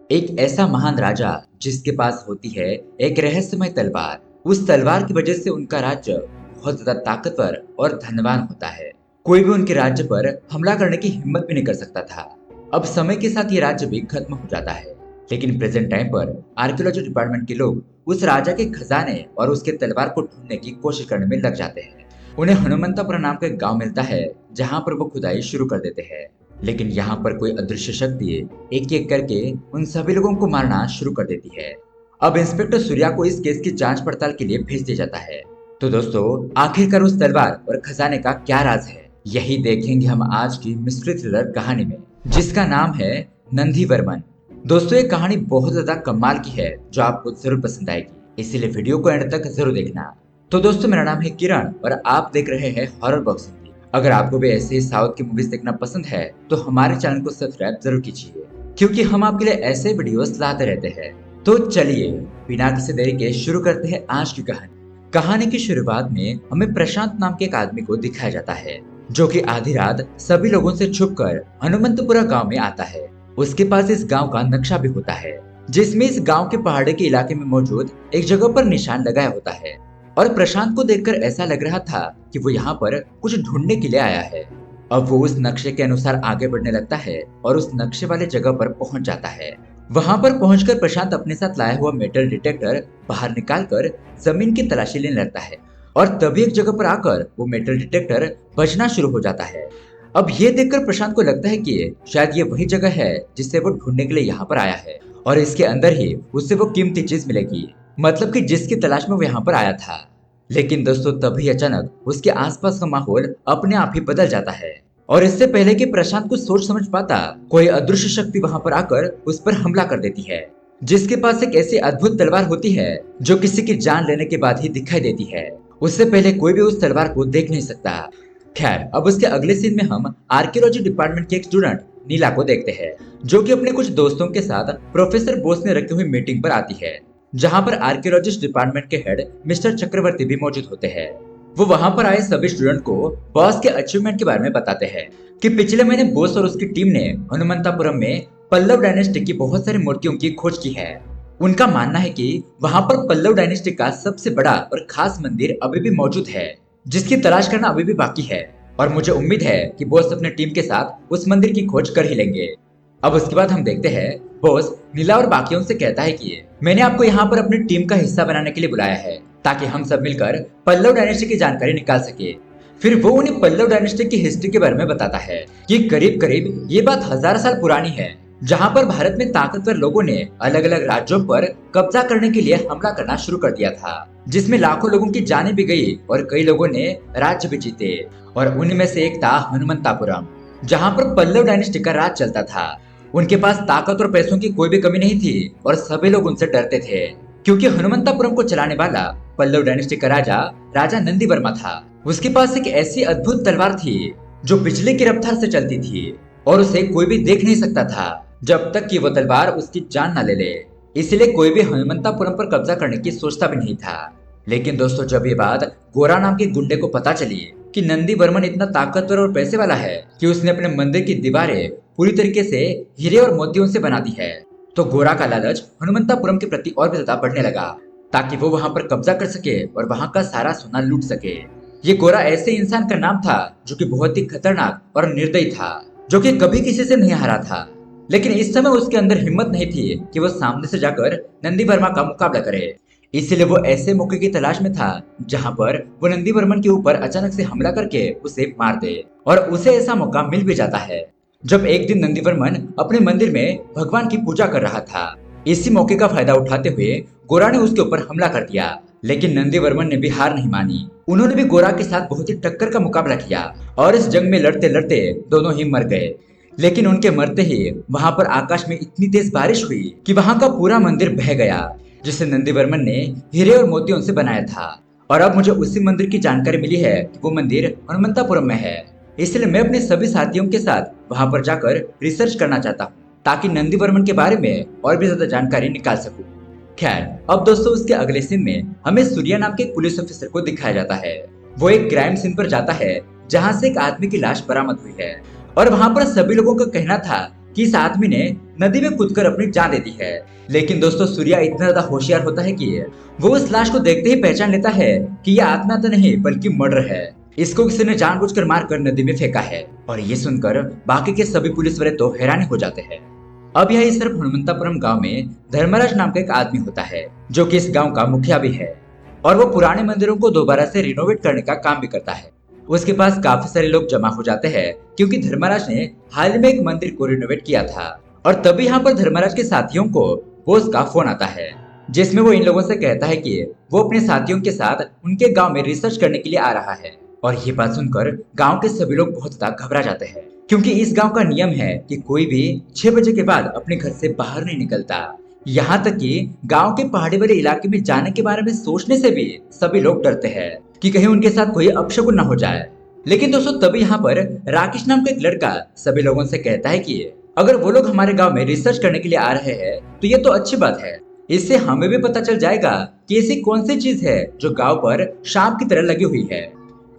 एक ऐसा महान राजा जिसके पास होती है एक रहस्यमय तलवार। उस तलवार की वजह से उनका राज्य बहुत ज्यादा ताकतवर और धनवान होता है। कोई भी उनके राज्य पर हमला करने की हिम्मत भी नहीं कर सकता था। अब समय के साथ ये राज्य भी खत्म हो जाता है, लेकिन प्रेजेंट टाइम पर आर्कियोलॉजी डिपार्टमेंट के लोग उस राजा के खजाने और उसके तलवार को ढूंढने की कोशिश करने में लग जाते हैं। उन्हें हनुमंतापुरम नाम का एक गांव मिलता है, जहां पर वो खुदाई शुरू कर देते हैं। लेकिन यहाँ पर कोई अदृश्य शक्ति एक एक करके उन सभी लोगों को मारना शुरू कर देती है। अब इंस्पेक्टर सूर्या को इस केस की जांच पड़ताल के लिए भेज दिया जाता है। तो दोस्तों, आखिरकार उस तलवार और खजाने का क्या राज है, यही देखेंगे हम आज की मिस्ट्री थ्रिलर कहानी में, जिसका नाम है नंदी वर्मन। दोस्तों, ये कहानी बहुत ज्यादा कमाल की है, जो आपको जरूर पसंद आएगी, इसीलिए वीडियो को एंड तक जरूर देखना। तो दोस्तों, मेरा नाम है किरण और आप देख रहे हैं हॉरर बॉक्स। अगर आपको भी ऐसे ही साउथ की मूवीज देखना पसंद है तो हमारे चैनल को सब्सक्राइब जरूर कीजिए, क्योंकि हम आपके लिए ऐसे वीडियोस लाते रहते हैं। तो चलिए, बिना किसी देरी के शुरू करते हैं आज की कहानी। कहानी की शुरुआत में हमें प्रशांत नाम के एक आदमी को दिखाया जाता है, जो कि आधी रात सभी लोगों से छुपकर हनुमंतपुरा गांव में आता है। उसके पास इस गांव का नक्शा भी होता है, जिसमें इस गांव के पहाड़ी के इलाके में मौजूद एक जगह पर निशान लगाया होता है। और प्रशांत को देखकर ऐसा लग रहा था कि वो यहाँ पर कुछ ढूंढने के लिए आया है। अब वो उस नक्शे के अनुसार आगे बढ़ने लगता है और उस नक्शे वाले जगह पर पहुंच जाता है। वहां पर पहुंचकर प्रशांत अपने साथ लाया हुआ मेटल डिटेक्टर बाहर निकालकर जमीन की तलाशी लेने लगता है। और तभी एक जगह पर आकर वो मेटल डिटेक्टर बजना शुरू हो जाता है। अब ये देखकर प्रशांत को लगता है कि शायद ये वही जगह है जिससे वो ढूंढने के लिए यहाँ पर आया है, और इसके अंदर ही उससे वो कीमती चीज मिलेगी, मतलब कि जिसकी तलाश में वो यहाँ पर आया था। लेकिन दोस्तों, तभी अचानक उसके आसपास का माहौल अपने आप ही बदल जाता है, और इससे पहले कि प्रशांत कुछ सोच समझ पाता, कोई अदृश्य शक्ति वहां पर आकर उस पर हमला कर देती है, जिसके पास एक ऐसी अद्भुत तलवार होती है जो किसी की जान लेने के बाद ही दिखाई देती है। उससे पहले कोई भी उस तलवार को देख नहीं सकता। खैर, अब उसके अगले सीन में हम आर्कियोलॉजी डिपार्टमेंट के एक स्टूडेंट नीला को देखते हैं, जो कि अपने कुछ दोस्तों के साथ प्रोफेसर बोस ने रखी हुई मीटिंग पर आती है, जहां पर आर्कियोलॉजिस्ट डिपार्टमेंट के हेड मिस्टर चक्रवर्ती भी मौजूद होते हैं। वो वहां पर आए सभी स्टूडेंट को बॉस के अचीवमेंट के बारे में बताते हैं कि पिछले महीने बॉस और उसकी टीम ने हनुमंतापुरम में पल्लव डायनेस्टी की बहुत सारी मूर्तियों की खोज की है। उनका मानना है कि वहां पर पल्लव डायनेस्टी का सबसे बड़ा और खास मंदिर अभी भी मौजूद है, जिसकी तलाश करना अभी भी बाकी है, और मुझे उम्मीद है कि बॉस अपने टीम के साथ उस मंदिर की खोज कर ही लेंगे। अब उसके बाद हम देखते हैं बॉस नीला और बाकियों से कहता है कि मैंने आपको यहाँ पर अपनी टीम का हिस्सा बनाने के लिए बुलाया है, ताकि हम सब मिलकर पल्लव डायनेस्टी की जानकारी निकाल सके। फिर वो उन्हें पल्लव डायनेस्टी की हिस्ट्री के बारे में बताता है कि करीब करीब ये बात 1000 साल पुरानी है, जहाँ पर भारत में ताकतवर लोगों ने अलग अलग राज्यों पर कब्जा करने के लिए हमला करना शुरू कर दिया था, जिसमें लाखों लोगों की जानें भी गई और कई लोगों ने राज्य भी जीते। और उनमें से एक था हनुमंतापुरम, जहाँ पर पल्लव डायनेस्टी का राज चलता था। उनके पास ताकत और पैसों की कोई भी कमी नहीं थी, और सभी लोग उनसे डरते थे, क्योंकि हनुमंतापुरम को चलाने वाला पल्लव डायनेस्टी का राजा राजा नंदी वर्मा था। उसके पास एक ऐसी अद्भुत तलवार थी जो बिजली की रफ्तार से चलती थी, और उसे कोई भी देख नहीं सकता था जब तक कि वो तलवार उसकी जान न ले ले। इसलिए कोई भी हनुमंतापुरम पर कब्जा करने की सोचता भी नहीं था। लेकिन दोस्तों, जब ये बात गोरा नाम के गुंडे को पता चली कि नंदी वर्मन इतना ताकतवर और पैसे वाला है कि उसने अपने मंदिर की दीवारें पूरी तरीके से हीरे और मोतियों से बना दी है, तो गोरा का लालच हनुमंतापुरम के प्रति और भी ज्यादा बढ़ने लगा, ताकि वो वहां पर कब्जा कर सके और वहां का सारा सोना लूट सके। ये गोरा ऐसे इंसान का नाम था जो कि बहुत ही खतरनाक और निर्दयी था, जो कि कभी किसी से नहीं हारा था। लेकिन इस समय उसके अंदर हिम्मत नहीं थी कि वो सामने से जाकर नंदी वर्मा का मुकाबला करे। इसीलिए वो ऐसे मौके की तलाश में था जहां पर वो नंदी वर्मन के ऊपर अचानक से हमला करके उसे मार दे, और उसे ऐसा मौका मिल भी जाता है जब एक दिन नंदी वर्मन अपने मंदिर में भगवान की पूजा कर रहा था। इसी मौके का फायदा उठाते हुए गोरा ने उसके ऊपर हमला कर दिया, लेकिन नंदी वर्मन ने भी हार नहीं मानी। उन्होंने भी गोरा के साथ बहुत ही टक्कर का मुकाबला किया, और इस जंग में लड़ते लड़ते दोनों ही मर गए। लेकिन उनके मरते ही वहां पर आकाश में इतनी तेज बारिश हुई कि वहां का पूरा मंदिर बह गया, जिसे नंदी वर्मन ने हीरे और मोतियों से बनाया था। और अब मुझे उसी मंदिर की जानकारी मिली है कि वो मंदिर हनुमंतापुरम में है। इसलिए मैं अपने सभी साथियों के साथ वहां पर जाकर रिसर्च करना चाहता हूँ, ताकि नंदी वर्मन के बारे में और भी ज्यादा जानकारी निकाल सकूं। खैर, अब दोस्तों, उसके अगले सीन में हमें सूर्या नाम के एक पुलिस ऑफिसर को दिखाया जाता है। वो एक क्राइम सीन पर जाता है, जहाँ से एक आदमी की लाश बरामद हुई है, और वहां पर सभी लोगों का कहना था कि इस आदमी ने नदी में कूदकर अपनी जान दे दी है। लेकिन दोस्तों सूर्या इतना ज्यादा होशियार होता है कि वो उस लाश को देखते ही पहचान लेता है कि यह आत्महत्या नहीं बल्कि मर्डर है। इसको किसी ने जानबूझकर मारकर नदी में फेंका है। और ये सुनकर बाकी के सभी पुलिस वाले तो हैरान हो जाते हैं। अब यही सिर्फ हनुमंतापुरम गांव में धर्मराज नाम का एक आदमी होता है जो कि इस गांव का मुखिया भी है और वो पुराने मंदिरों को दोबारा से रिनोवेट करने का काम भी करता है। उसके पास काफी सारे लोग जमा हो जाते हैं क्योंकि धर्मराज ने हाल में एक मंदिर को रिनोवेट किया था। और तभी यहाँ पर धर्मराज के साथियों को बोस का फोन आता है जिसमें वो इन लोगों से कहता है कि वो अपने साथियों के साथ उनके गांव में रिसर्च करने के लिए आ रहा है। और ये बात सुनकर गांव के सभी लोग बहुत ज्यादा घबरा जाते हैं क्योंकि इस गांव का नियम है कि कोई भी 6 बजे के बाद अपने घर से बाहर नहीं निकलता। यहाँ तक कि गांव के पहाड़ी वाले इलाके में जाने के बारे में सोचने से भी सभी लोग डरते हैं कि कहीं उनके साथ कोई अपशगुन न हो जाए। लेकिन दोस्तों तभी यहाँ पर राकेश नाम का एक लड़का सभी लोगों से कहता है कि अगर वो लोग हमारे गांव में रिसर्च करने के लिए आ रहे हैं तो ये तो अच्छी बात है। इससे हमें भी पता चल जाएगा कि ऐसी कौन सी चीज है जो गांव पर सांप की तरह लगी हुई है।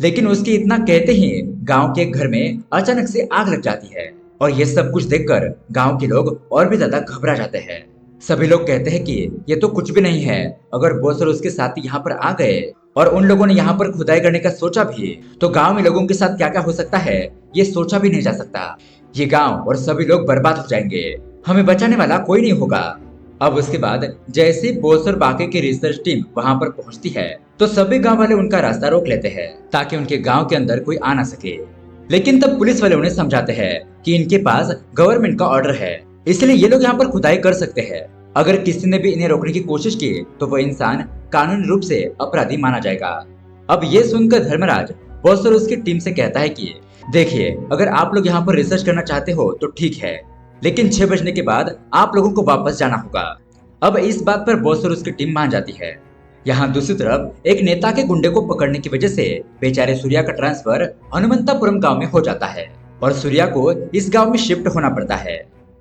लेकिन उसके इतना कहते ही गांव के एक घर में अचानक से आग लग जाती है और ये सब कुछ देखकर गांव के लोग और भी ज्यादा घबरा जाते हैं। सभी लोग कहते हैं कि ये तो कुछ भी नहीं है। अगर बोस और उसके साथी यहाँ पर आ गए और उन लोगों ने यहाँ पर खुदाई करने का सोचा भी तो गांव में लोगों के साथ क्या क्या हो सकता है ये सोचा भी नहीं जा सकता। ये गांव और सभी लोग बर्बाद हो जाएंगे। हमें बचाने वाला कोई नहीं होगा। अब उसके बाद जैसे ही बोस और बाकी की रिसर्च टीम वहां पर पहुंचती है तो सभी गांव वाले उनका रास्ता रोक लेते हैं ताकि उनके गांव के अंदर कोई आ ना सके। लेकिन तब पुलिस वाले उन्हें समझाते हैं कि इनके पास गवर्नमेंट का ऑर्डर है इसलिए ये लोग यहाँ पर खुदाई कर सकते हैं। अगर किसी ने भी इन्हें रोकने की कोशिश की तो वो इंसान कानूनी रूप से अपराधी माना जाएगा। अब ये सुनकर धर्मराज बॉस और उसकी टीम से कहता है कि देखिए अगर आप लोग यहाँ पर रिसर्च करना चाहते हो तो ठीक है लेकिन 6 बजने के बाद आप लोगों को वापस जाना होगा। अब इस बात पर बॉस और उसकी टीम मान जाती है। यहाँ दूसरी तरफ एक नेता के गुंडे को पकड़ने की वजह से बेचारे सूर्या का ट्रांसफर हनुमंतापुरम गांव में हो जाता है और सूर्या को इस गांव में शिफ्ट होना पड़ता है।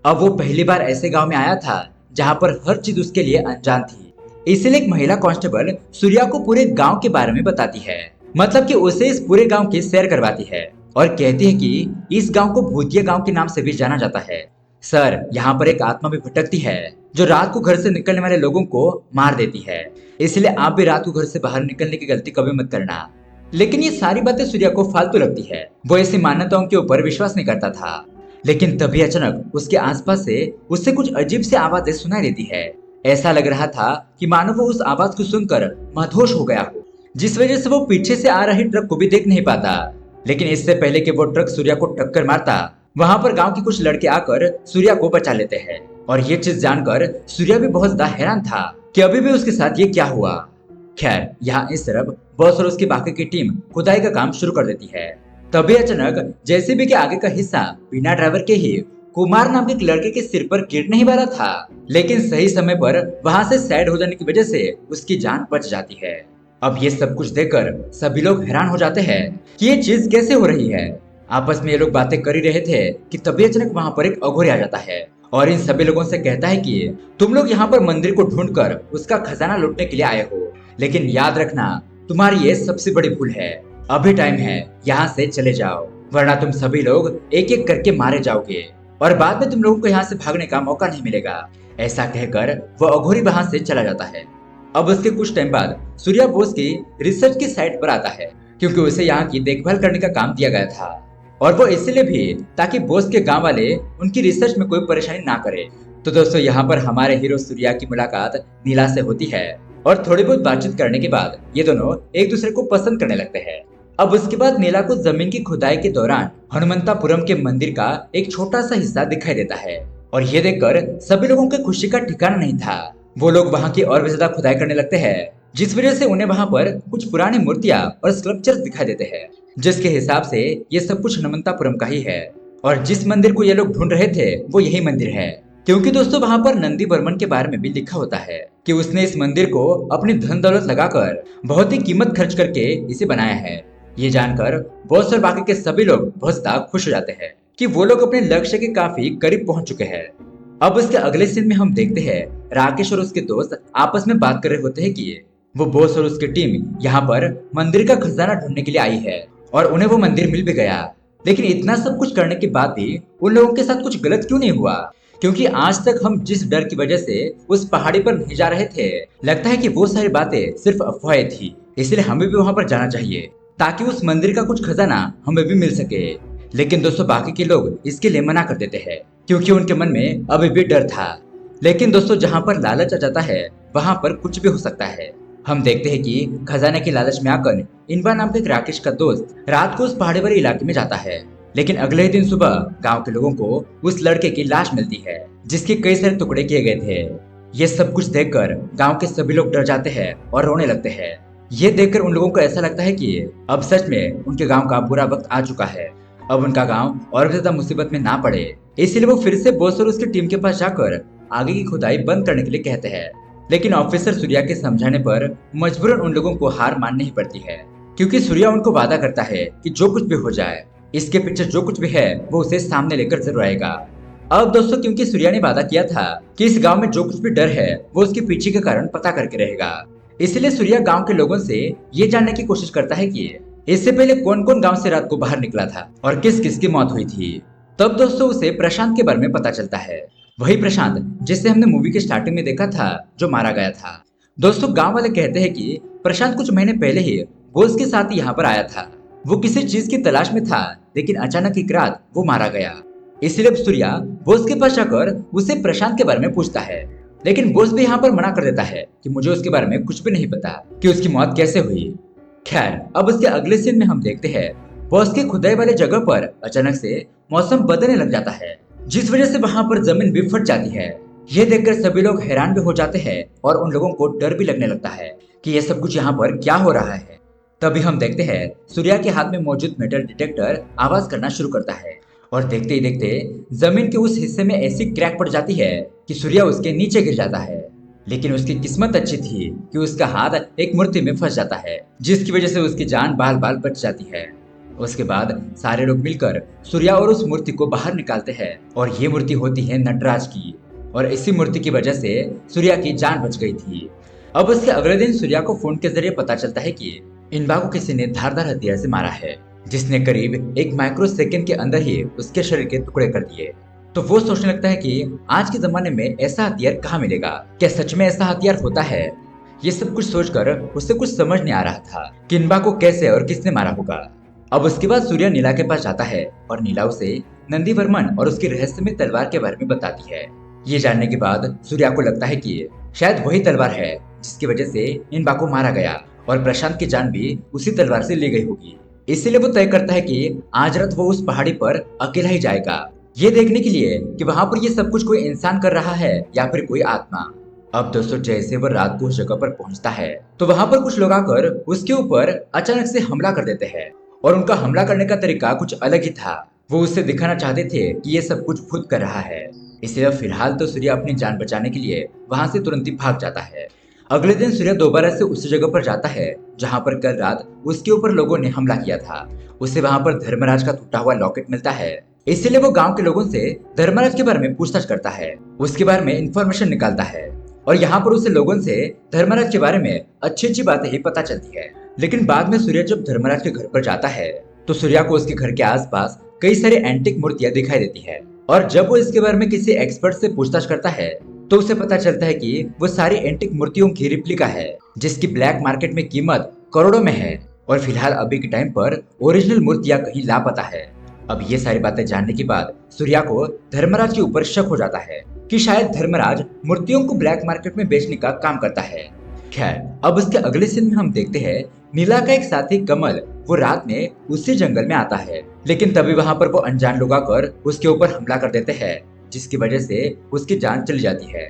अब वो पहली बार ऐसे गांव में आया था जहाँ पर हर चीज उसके लिए अनजान थी। इसलिए एक महिला कांस्टेबल सूर्या को पूरे गांव के बारे में बताती है, मतलब कि उसे इस पूरे गांव की सैर करवाती है और कहती है कि इस गांव को भूतिया गांव के नाम से भी जाना जाता है। सर यहाँ पर एक आत्मा भी भटकती है जो रात को घर से निकलने वाले लोगों को मार देती है, इसलिए आप भी रात को घर से बाहर निकलने की गलती कभी मत करना। लेकिन ये सारी बातें सूर्या को फालतू लगती है। वो ऐसी मान्यताओं के ऊपर विश्वास नहीं करता था। लेकिन तभी अचानक उसके आसपास से उससे कुछ अजीब सी आवाजें सुनाई देती है। ऐसा लग रहा था कि मानो वो उस आवाज को सुनकर मदहोश हो गया हो, जिस वजह से वो पीछे से आ रही ट्रक को भी देख नहीं पाता। लेकिन इससे पहले कि वो ट्रक सूर्या को टक्कर मारता वहां पर गांव के कुछ लड़के आकर सूर्या को बचा लेते हैं। और ये चीज जानकर सूर्या भी बहुत ज्यादा हैरान था कि अभी भी उसके साथ ये क्या हुआ। खैर यहाँ इस तरफ बॉस और उसकी बाकी की टीम खुदाई का काम शुरू कर देती है। तभी अचानक जेसीबी के आगे का हिस्सा बिना ड्राइवर के ही कुमार नाम के एक लड़के के सिर पर गिरने ही वाला था, लेकिन सही समय पर वहां से साइड हो जाने की वजह से उसकी जान बच जाती है। अब ये सब कुछ देखकर सभी लोग हैरान हो जाते हैं कि ये चीज कैसे हो रही है। आपस में ये लोग बातें कर ही रहे थे कि तभी अचानक वहां पर एक अघोरी आ जाता है और इन सभी लोगों से कहता है कि तुम लोग यहाँ पर मंदिर को ढूंढकर उसका खजाना लूटने के लिए आए हो, लेकिन याद रखना तुम्हारी ये सबसे बड़ी भूल है। अभी टाइम है, यहाँ से चले जाओ वरना तुम सभी लोग एक एक करके मारे जाओगे और बाद में तुम लोगों को यहाँ से भागने का मौका नहीं मिलेगा। ऐसा कहकर वो अघोरी वहां से चला जाता है। अब उसके कुछ टाइम बाद सूर्या बोस की रिसर्च की साइट पर आता है क्योंकि उसे यहाँ की देखभाल करने का काम दिया गया था और वो इसलिए भी ताकि बोस के गांव वाले उनकी रिसर्च में कोई परेशानी ना करे। तो दोस्तों यहाँ पर हमारे हीरो सूर्या की मुलाकात नीला से होती है और थोड़ी बहुत बातचीत करने के बाद ये दोनों एक दूसरे को पसंद करने लगते हैं। अब उसके बाद नीला को जमीन की खुदाई के दौरान हनुमंतापुरम के मंदिर का एक छोटा सा हिस्सा दिखाई देता है और ये देखकर सभी लोगों के खुशी का ठिकाना नहीं था। वो लोग वहाँ की और भी ज्यादा खुदाई करने लगते हैं जिस वजह से उन्हें वहाँ पर कुछ पुरानी मूर्तियां और स्कल्पचर्स दिखाई देते हैं, जिसके हिसाब से ये सब कुछ हनुमंतापुरम का ही है। और जिस मंदिर को ये लोग ढूंढ रहे थे वो यही मंदिर है, क्योंकि दोस्तों वहाँ पर नंदी वर्मन के बारे में भी लिखा होता है कि उसने इस मंदिर को अपनी धन दौलत लगाकर बहुत ही कीमत खर्च करके इसे बनाया है। ये जानकर बॉस और बाकी के सभी लोग बहुत ज्यादा खुश हो जाते हैं कि वो लोग अपने लक्ष्य के काफी करीब पहुंच चुके हैं। अब उसके अगले सीन में हम देखते हैं राकेश और उसके दोस्त आपस में बात कर रहे होते हैं कि वो बॉस और उसकी टीम यहाँ पर मंदिर का खजाना ढूंढने के लिए आई है और उन्हें वो मंदिर मिल भी गया। लेकिन इतना सब कुछ करने के बाद भी उन लोगों के साथ कुछ गलत क्यों नहीं हुआ? क्योंकि आज तक हम जिस डर की वजह से उस पहाड़ी पर नहीं जा रहे थे, लगता है कि वो सारी बातें सिर्फ अफवाहें थी। इसलिए हमें भी वहां पर जाना चाहिए ताकि उस मंदिर का कुछ खजाना हमें भी मिल सके। लेकिन दोस्तों बाकी के लोग इसके लिए मना कर देते हैं क्योंकि उनके मन में अभी भी डर था। लेकिन दोस्तों जहाँ पर लालच आ जाता है वहां पर कुछ भी हो सकता है। हम देखते हैं कि खजाने की लालच में आकर इनबा नाम के एक राकेश का दोस्त रात को उस पहाड़ी वाले इलाके में जाता है। लेकिन अगले ही दिन सुबह गांव के लोगों को उस लड़के की लाश मिलती है जिसके कई सारे टुकड़े किए गए थे। ये सब कुछ देखकर गांव के सभी लोग डर जाते हैं और रोने लगते हैं। ये देखकर उन लोगों को ऐसा लगता है कि अब सच में उनके गांव का बुरा वक्त आ चुका है। अब उनका गांव और भी ज्यादा मुसीबत में ना पड़े, इसलिए वो फिर से बॉस और उसकी टीम के पास जाकर आगे की खुदाई बंद करने के लिए कहते हैं। लेकिन ऑफिसर सूर्या के समझाने पर मजबूरन उन लोगों को हार माननी ही पड़ती है क्योंकि सूर्या उनको वादा करता है कि जो कुछ भी हो जाए इसके पीछे जो कुछ भी है वो उसे सामने लेकर जरूर आएगा। अब दोस्तों क्योंकि सूर्या ने वादा किया था कि इस गांव में जो कुछ भी डर है वो उसके पीछे के कारण पता करके रहेगा, इसलिए सूर्या गांव के लोगों से ये जानने की कोशिश करता है कि इससे पहले कौन कौन गांव से रात को बाहर निकला था और किस किस की मौत हुई थी। तब दोस्तों उसे प्रशांत के बारे में पता चलता है, वही प्रशांत जिसे हमने मूवी के स्टार्टिंग में देखा था जो मारा गया था। दोस्तों गांव वाले कहते हैं कि प्रशांत कुछ महीने पहले ही बॉस के साथ यहाँ पर आया था। वो किसी चीज की तलाश में था लेकिन अचानक एक रात वो मारा गया। इसलिए अब सूर्या बॉस के पास जाकर उसे प्रशांत के बारे में पूछता है, लेकिन बॉस भी यहाँ पर मना कर देता है कि मुझे उसके बारे में कुछ भी नहीं पता कि उसकी मौत कैसे हुई। खैर अब उसके अगले सीन में हम देखते हैं बॉस के खुदाई वाले जगह पर अचानक से मौसम बदलने लग जाता है जिस वजह से वहां पर जमीन भी फट जाती है। ये देखकर सभी लोग हैरान भी हो जाते हैं और उन लोगों को डर भी लगने लगता है कि ये सब कुछ यहाँ पर क्या हो रहा है। तभी हम देखते हैं सूर्या के हाथ में मौजूद मेटल डिटेक्टर आवाज करना शुरू करता है और देखते ही देखते जमीन के उस हिस्से में ऐसी क्रैक पड़ जाती है कि सूर्या उसके नीचे गिर जाता है। लेकिन उसकी किस्मत अच्छी थी कि उसका हाथ एक मूर्ति में फंस जाता है जिसकी वजह से उसकी जान बाल बाल बच जाती है। उसके बाद सारे लोग मिलकर सूर्या और उस मूर्ति को बाहर निकालते हैं और ये मूर्ति होती है नटराज की और इसी मूर्ति की वजह से सूर्या की जान बच गई थी। अब उसके अगले दिन सूर्या को फोन के जरिए पता चलता है कि इनबा को किसी ने धारदार हथियार से मारा है जिसने करीब एक माइक्रो सेकेंड के अंदर ही उसके शरीर के टुकड़े कर दिए। तो वो सोचने लगता है कि आज के जमाने में ऐसा हथियार कहाँ मिलेगा, क्या सच में ऐसा हथियार होता है। ये सब कुछ सोचकर उसे कुछ समझ नहीं आ रहा था कि इनबा को कैसे और किसने मारा होगा। अब उसके बाद सूर्या नीला के पास जाता है और नीला उसे नंदीवर्मन और उसकी रहस्यमय तलवार के बारे में बताती है। ये जानने के बाद सूर्या को लगता है कि शायद वही तलवार है जिसकी वजह से इनबा को मारा गया और प्रशांत की जान भी उसी तलवार से ली गई होगी। इसलिए वो तय करता है कि आज रात वो उस पहाड़ी पर अकेला ही जाएगा, ये देखने के लिए कि वहां पर ये सब कुछ कोई इंसान कर रहा है या फिर कोई आत्मा। अब दोस्तों जैसे वो रात को उस जगह पर पहुंचता है तो वहां पर कुछ लोग आकर उसके ऊपर अचानक से हमला कर देते हैं और उनका हमला करने का तरीका कुछ अलग ही था। वो उससे दिखाना चाहते थे कि ये सब कुछ खुद कर रहा है। इसलिए फिलहाल तो सूर्या अपनी जान बचाने के लिए वहां से तुरंत ही भाग जाता है। अगले दिन सूर्या दोबारा से उसी जगह पर जाता है जहां पर कल रात उसके ऊपर लोगों ने हमला किया था। उसे वहां पर धर्मराज का टूटा हुआ लॉकेट मिलता है, इसलिए वो गांव के लोगों से धर्मराज के बारे में पूछताछ करता है, उसके बारे में इंफॉर्मेशन निकालता है और यहाँ पर उसे लोगों से धर्मराज के बारे में अच्छी अच्छी बातें ही पता चलती है। लेकिन बाद में सूर्या जब धर्मराज के घर पर जाता है तो सूर्या को उसके घर के आसपास कई सारी एंटिक मूर्तियां दिखाई देती है और जब वो इसके बारे में किसी एक्सपर्ट से पूछताछ करता है तो उसे पता चलता है कि वो सारी एंटिक मूर्तियों की रिप्लिका है जिसकी ब्लैक मार्केट में कीमत करोड़ों में है और फिलहाल अभी के टाइम पर ओरिजिनल मूर्तियां कहीं लापता है। अब ये सारी बातें जानने के बाद सूर्या को धर्मराज के ऊपर शक हो जाता है कि शायद धर्मराज मूर्तियों को ब्लैक मार्केट में बेचने का काम करता है। खैर अब उसके अगले सीन में हम देखते हैं नीला का एक साथी कमल वो रात में उसी जंगल में आता है, लेकिन तभी वहां पर वो अनजान लोग आकर उसके ऊपर हमला कर देते हैं जिसकी वजह से उसकी जान चली जाती है।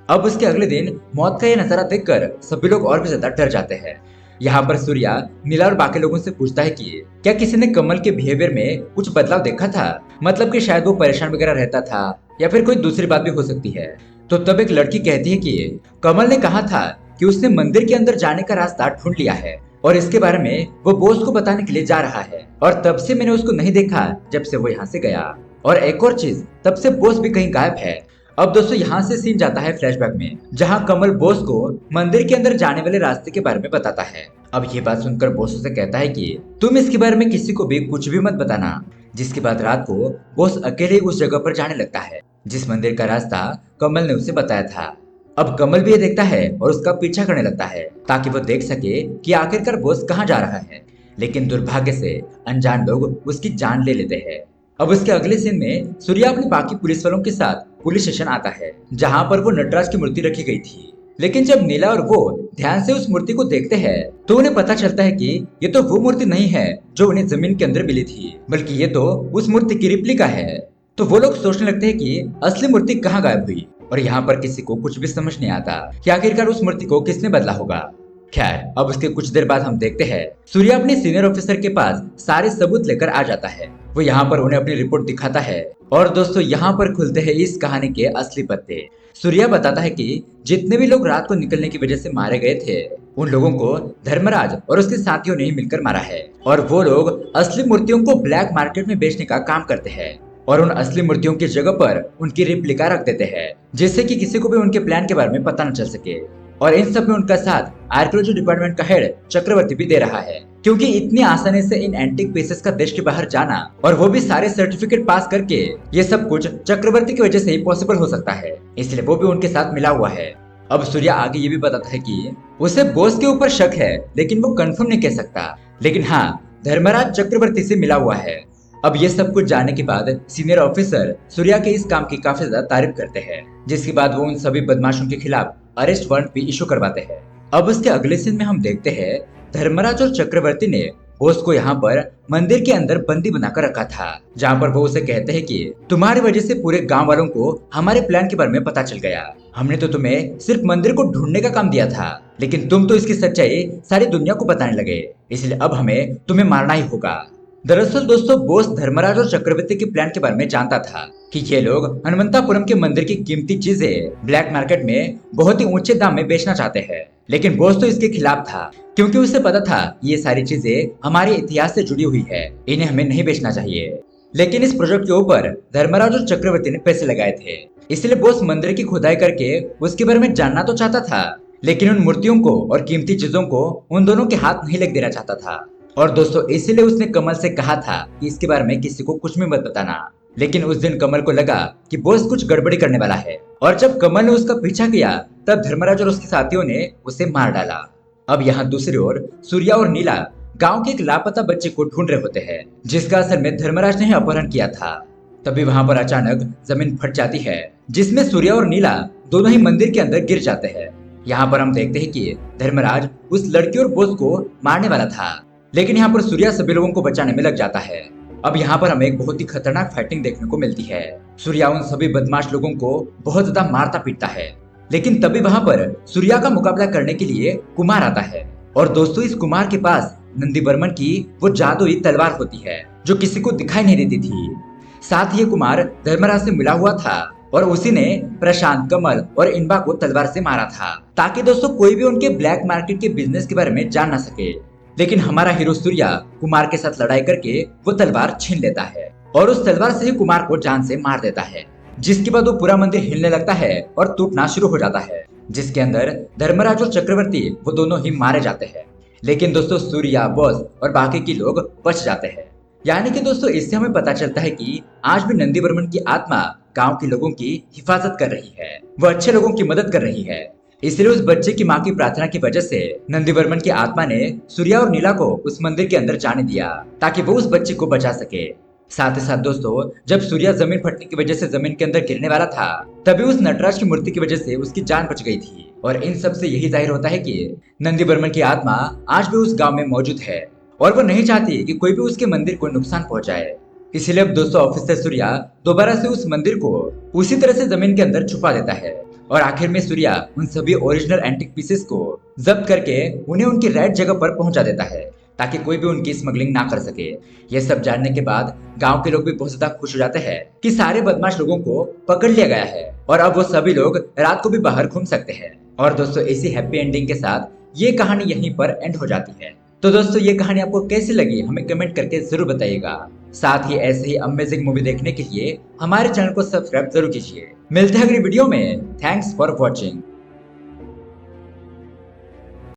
अब उसके अगले दिन मौत का यह नजारा देखकर सभी लोग और भी ज्यादा डर जाते हैं। यहाँ पर सूर्या नीला और बाकी लोगों से पूछता है कि क्या किसी ने कमल के बिहेवियर में कुछ बदलाव देखा था, मतलब कि शायद वो परेशान वगैरह रहता था या फिर कोई दूसरी बात भी हो सकती है। तो तब एक लड़की कहती है कि कमल ने कहा था कि उसने मंदिर के अंदर जाने का रास्ता ढूंढ लिया है और इसके बारे में वो बॉस को बताने के लिए जा रहा है और तब से मैंने उसको नहीं देखा जब से वो यहाँ से गया। और एक और चीज, तब से बॉस भी कहीं गायब है। अब दोस्तों यहाँ से सीन जाता है फ्लैशबैक में, जहाँ कमल बोस को मंदिर के अंदर जाने वाले रास्ते के बारे में बताता है। अब ये बात सुनकर बोस उसे कहता है कि तुम इसके बारे में किसी को भी कुछ भी मत बताना। जिसके बाद रात को बोस अकेले ही उस जगह पर जाने लगता है जिस मंदिर का रास्ता कमल ने उसे बताया था। अब कमल भी ये देखता है और उसका पीछा करने लगता है ताकि वो देख सके कि आखिरकार बोस कहाँ जा रहा है। लेकिन दुर्भाग्य से अनजान लोग उसकी जान ले लेते हैं। अब उसके अगले सीन में सूर्या अपने बाकी पुलिस वालों के साथ पुलिस स्टेशन आता है जहाँ पर वो नटराज की मूर्ति रखी गई थी। लेकिन जब नीला और वो ध्यान से उस मूर्ति को देखते हैं तो उन्हें पता चलता है कि ये तो वो मूर्ति नहीं है जो उन्हें जमीन के अंदर मिली थी, बल्कि ये तो उस मूर्ति की रिप्लिका है। तो वो लोग सोचने लगते हैं कि असली मूर्ति कहाँ गायब हुई, और यहाँ पर किसी को कुछ भी समझ नहीं आता कि आखिरकार उस मूर्ति को किसने बदला होगा। खैर, अब उसके कुछ देर बाद हम देखते हैं सूर्या अपने सीनियर ऑफिसर के पास सारे सबूत लेकर आ जाता है। वो यहाँ पर उन्हें अपनी रिपोर्ट दिखाता है और दोस्तों यहाँ पर खुलते हैं इस कहानी के असली पत्ते। सूर्या बताता है कि जितने भी लोग रात को निकलने की वजह से मारे गए थे उन लोगों को धर्मराज और उसके साथियों ने ही मिलकर मारा है, और वो लोग असली मूर्तियों को ब्लैक मार्केट में बेचने का काम करते हैं और उन असली मूर्तियों की जगह पर उनकी रिप्लिका रख देते हैं जिससे कि किसी को भी उनके प्लान के बारे में पता न चल सके। और इन सब में उनका साथ आर्कियोलॉजी डिपार्टमेंट का हेड चक्रवर्ती भी दे रहा है, क्योंकि इतनी आसानी से इन एंटिक पीसेस का देश के बाहर जाना और वो भी सारे सर्टिफिकेट पास करके, ये सब कुछ चक्रवर्ती की वजह से ही पॉसिबल हो सकता है, इसलिए वो भी उनके साथ मिला हुआ है। अब सूर्या आगे ये भी बताता है कि उसे बोस के ऊपर शक है लेकिन वो कंफर्म नहीं कह सकता, लेकिन हाँ, धर्मराज चक्रवर्ती से मिला हुआ है। अब ये सब कुछ जानने के बाद सीनियर ऑफिसर सूर्या के इस काम की काफी ज्यादा तारीफ करते हैं, जिसके बाद वो उन सभी बदमाशों के खिलाफ अरेस्ट वारंट भी इशू करवाते हैं। अब उसके अगले सीन में हम देखते हैं धर्मराज और चक्रवर्ती ने बोस को यहाँ पर मंदिर के अंदर बंदी बनाकर रखा था, जहाँ पर वो उसे कहते हैं कि तुम्हारी वजह से पूरे गांव वालों को हमारे प्लान के बारे में पता चल गया। हमने तो तुम्हें सिर्फ मंदिर को ढूंढने का काम दिया था, लेकिन तुम तो इसकी सच्चाई सारी दुनिया को बताने लगे, इसलिए अब हमें तुम्हें मारना ही होगा। दरअसल दोस्तों, बोस धर्मराज और चक्रवर्ती के प्लान के बारे में जानता था कि ये लोग हनुमंतापुरम के मंदिर की कीमती चीजें ब्लैक मार्केट में बहुत ही ऊंचे दाम में बेचना चाहते हैं, लेकिन बोस तो इसके खिलाफ था, क्योंकि उसे पता था ये सारी चीजें हमारे इतिहास से जुड़ी हुई है, इन्हें हमें नहीं बेचना चाहिए। लेकिन इस प्रोजेक्ट के ऊपर धर्मराज और चक्रवर्ती ने पैसे लगाए थे, इसलिए बोस मंदिर की खुदाई करके उसके बारे में जानना तो चाहता था, लेकिन उन मूर्तियों को और कीमती चीजों को उन दोनों के हाथ नहीं लग देना चाहता था। और दोस्तों, इसीलिए उसने कमल से कहा था कि इसके बारे में किसी को कुछ भी मत बताना। लेकिन उस दिन कमल को लगा कि बोस कुछ गड़बड़ी करने वाला है, और जब कमल ने उसका पीछा किया तब धर्मराज और उसके साथियों ने उसे मार डाला। अब यहाँ दूसरी ओर सूर्या और नीला गांव के एक लापता बच्चे को ढूंढ रहे होते हैं, जिसका असल में धर्मराज ने ही अपहरण किया था। तभी वहां पर अचानक जमीन फट जाती है, जिसमें सूर्या और नीला दोनों ही मंदिर के अंदर गिर जाते हैं। यहाँ पर हम देखते हैं कि धर्मराज उस लड़की और बोस को मारने वाला था, लेकिन यहाँ पर सूर्या सभी लोगों को बचाने में लग जाता है। अब यहाँ पर हमें एक बहुत ही खतरनाक फाइटिंग देखने को मिलती है। सूर्या उन सभी बदमाश लोगों को बहुत ज्यादा मारता पीटता है, लेकिन तभी वहाँ पर सूर्या का मुकाबला करने के लिए कुमार आता है। और दोस्तों, इस कुमार के पास नंदी बर्मन की वो जादुई तलवार होती है जो किसी को दिखाई नहीं देती थी। साथ ही कुमार धर्मराज से मिला हुआ था और उसी ने प्रशांत, कमल और इनबा को तलवार से मारा था, ताकि दोस्तों कोई भी उनके ब्लैक मार्केट के बिजनेस के बारे में जान ना सके। लेकिन हमारा हीरो सूर्या कुमार के साथ लड़ाई करके वो तलवार छीन लेता है और उस तलवार से ही कुमार को जान से मार देता है, जिसके बाद वो पूरा मंदिर हिलने लगता है और टूटना शुरू हो जाता है, जिसके अंदर धर्मराज और चक्रवर्ती वो दोनों ही मारे जाते हैं। लेकिन दोस्तों, सूर्या, बॉस और बाकी के लोग बच जाते हैं। यानी कि दोस्तों, इससे हमें पता चलता है कि आज भी नंदी बर्मन की आत्मा गांव के लोगों की हिफाजत कर रही है, वो अच्छे लोगों की मदद कर रही है। इसलिए उस बच्चे की माँ की प्रार्थना की वजह से नंदी बर्मन की आत्मा ने सूर्या और नीला को उस मंदिर के अंदर जाने दिया ताकि वो उस बच्चे को बचा सके। साथ ही साथ दोस्तों, जब सूर्या जमीन फटने की वजह से जमीन के अंदर गिरने वाला था, तभी उस नटराज की मूर्ति की वजह से उसकी जान बच गई थी। और इन सब से यही जाहिर होता है कि नंदी बर्मन की आत्मा आज भी उस गाँव में मौजूद है और वो नहीं चाहती कि कोई भी उसके मंदिर को नुकसान पहुंचाए। इसलिए अब दोस्तों, ऑफिसर सूर्या दोबारा से उस मंदिर को उसी तरह से जमीन के अंदर छुपा देता है और आखिर में सूर्या उन सभी ओरिजिनल एंटिक पीसेस को जब्त करके उन्हें उनकी राइट जगह पर पहुंचा देता है ताकि कोई भी उनकी स्मगलिंग ना कर सके। ये सब जानने के बाद गांव के लोग भी बहुत ज्यादा खुश हो जाते हैं कि सारे बदमाश लोगों को पकड़ लिया गया है और अब वो सभी लोग रात को भी बाहर घूम सकते हैं। और दोस्तों, इसी हैप्पी एंडिंग के साथ ये कहानी यहीं पर एंड हो जाती है। तो दोस्तों, ये कहानी आपको कैसी लगी हमें कमेंट करके जरूर बताइएगा। साथ ही ऐसे ही अमेजिंग मूवी देखने के लिए हमारे चैनल को सब्सक्राइब जरूर कीजिए। मिलते हैं अगली वीडियो में। Thanks for watching.